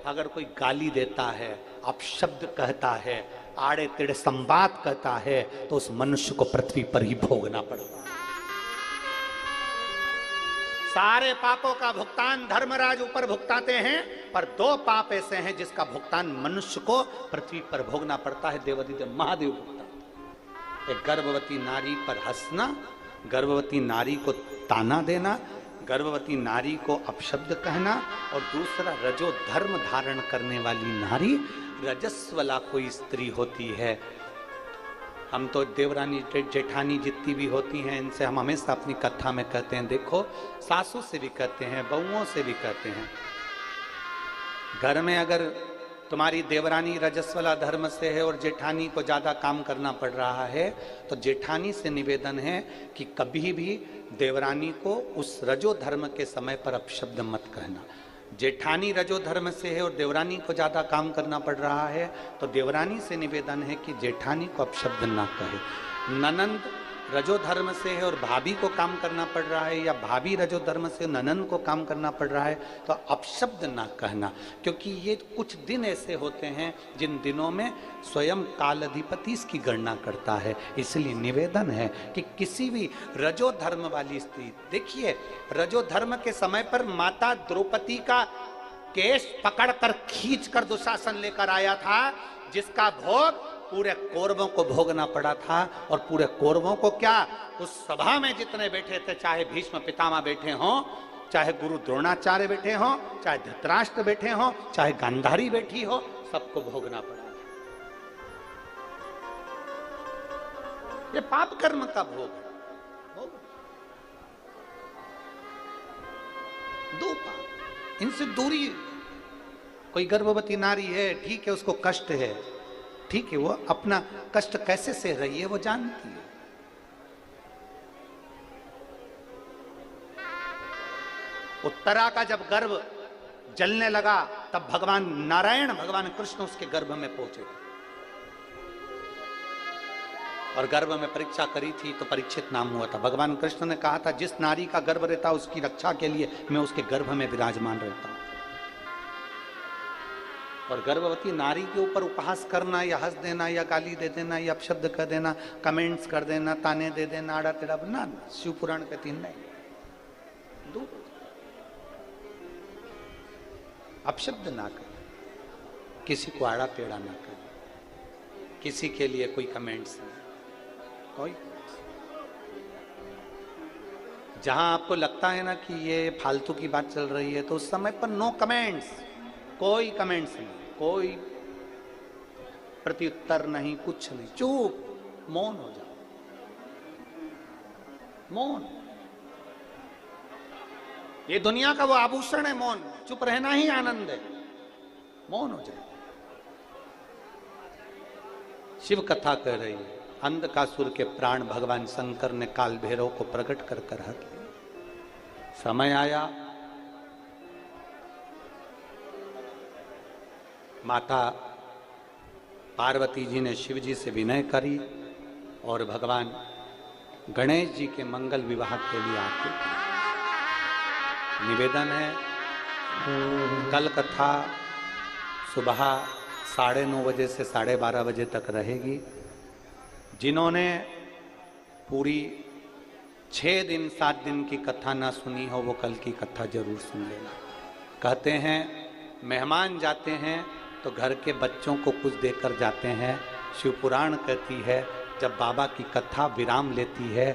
अगर कोई गाली देता है, अपशब्द कहता है, आड़े तेड़े संवाद कहता है, तो उस मनुष्य को पृथ्वी पर ही भोगना पड़ेगा। सारे पापों का भुगतान धर्मराज ऊपर भुगताते हैं, पर 2 पाप ऐसे हैं जिसका भुगतान मनुष्य को पृथ्वी पर भोगना पड़ता है। देवाधिदेव महादेव भुगतान। एक गर्भवती नारी पर हंसना, गर्भवती नारी को ताना देना, गर्भवती नारी को अपशब्द कहना, और दूसरा रजो धर्म धारण करने वाली नारी, रजस्वला कोई स्त्री होती है। हम तो देवरानी जेठानी जितनी भी होती हैं, इनसे हम हमेशा अपनी कथा में कहते हैं, देखो सासू से भी कहते हैं, बहुओं से भी कहते हैं, घर में अगर तुम्हारी देवरानी रजस्वला धर्म से है और जेठानी को ज्यादा काम करना पड़ रहा है, तो जेठानी से निवेदन है कि कभी भी देवरानी को उस रजो धर्म के समय पर अपशब्द मत कहना। जेठानी रजो धर्म से है और देवरानी को ज्यादा काम करना पड़ रहा है, तो देवरानी से निवेदन है कि जेठानी को अपशब्द ना कहे। ननंद रजो धर्म से है और भाभी को काम करना पड़ रहा है, या भाभी रजो धर्म से ननंद को काम करना पड़ रहा है, तो अपशब्द ना कहना। क्योंकि ये कुछ दिन ऐसे होते हैं जिन दिनों में स्वयं कालाधिपति इसकी गणना करता है। इसलिए निवेदन है कि किसी भी रजो धर्म वाली स्त्री, देखिए रजो धर्म के समय पर माता द्रौपदी का केश पकड़कर खींचकर दुशासन लेकर आया था, जिसका भोग पूरे कौरवों को भोगना पड़ा था। और पूरे कौरवों को क्या, उस सभा में जितने बैठे थे, चाहे भीष्म पितामह बैठे हों, चाहे गुरु द्रोणाचार्य बैठे हों, चाहे धृतराष्ट्र बैठे हों, चाहे गांधारी बैठी हो, सबको भोगना पड़ा। ये पाप कर्म का भोग है। 2 पाप, इनसे दूरी। कोई गर्भवती नारी है, ठीक है, उसको कष्ट है, ठीक है, वो अपना कष्ट कैसे सह रही है वो जानती है। उत्तरा का जब गर्भ जलने लगा, तब भगवान नारायण, भगवान कृष्ण उसके गर्भ में पहुंचे और गर्भ में परीक्षा करी थी, तो परीक्षित नाम हुआ था। भगवान कृष्ण ने कहा था, जिस नारी का गर्भ रहता उसकी रक्षा के लिए मैं उसके गर्भ में विराजमान रहता हूं। और गर्भवती नारी के ऊपर उपहास करना, या हंस देना, या गाली दे देना, या अपशब्द कह देना, कमेंट्स कर देना, ताने दे देना, आड़ा टेढ़ा बना, शिव पुराण के 3 नहीं। दूर अपशब्द ना करें, किसी को आड़ा टेढ़ा ना करें, किसी के लिए कोई कमेंट्स नहीं, कोई। जहां आपको लगता है ना कि ये फालतू की बात चल रही है, तो उस समय पर नो कमेंट्स, कोई कमेंट्स नहीं, कोई प्रत्युत्तर नहीं, कुछ नहीं, चुप, मौन हो जाओ, मौन। ये दुनिया का वो आभूषण है मौन, चुप रहना ही आनंद है, मौन हो जाए। शिव कथा कह रही है, अंधकासुर के प्राण भगवान शंकर ने काल भैरव को प्रकट कर कर हर लिया। समय आया, माता पार्वती जी ने शिव जी से विनय करी और भगवान गणेश जी के मंगल विवाह के लिए आते। निवेदन है, कल कथा सुबह 9:30 बजे से 12:30 बजे तक रहेगी। जिन्होंने पूरी 6 दिन 7 दिन की कथा ना सुनी हो, वो कल की कथा जरूर सुन लेना। कहते हैं मेहमान जाते हैं तो घर के बच्चों को कुछ देकर जाते हैं। शिव पुराण कहती है, जब बाबा की कथा विराम लेती है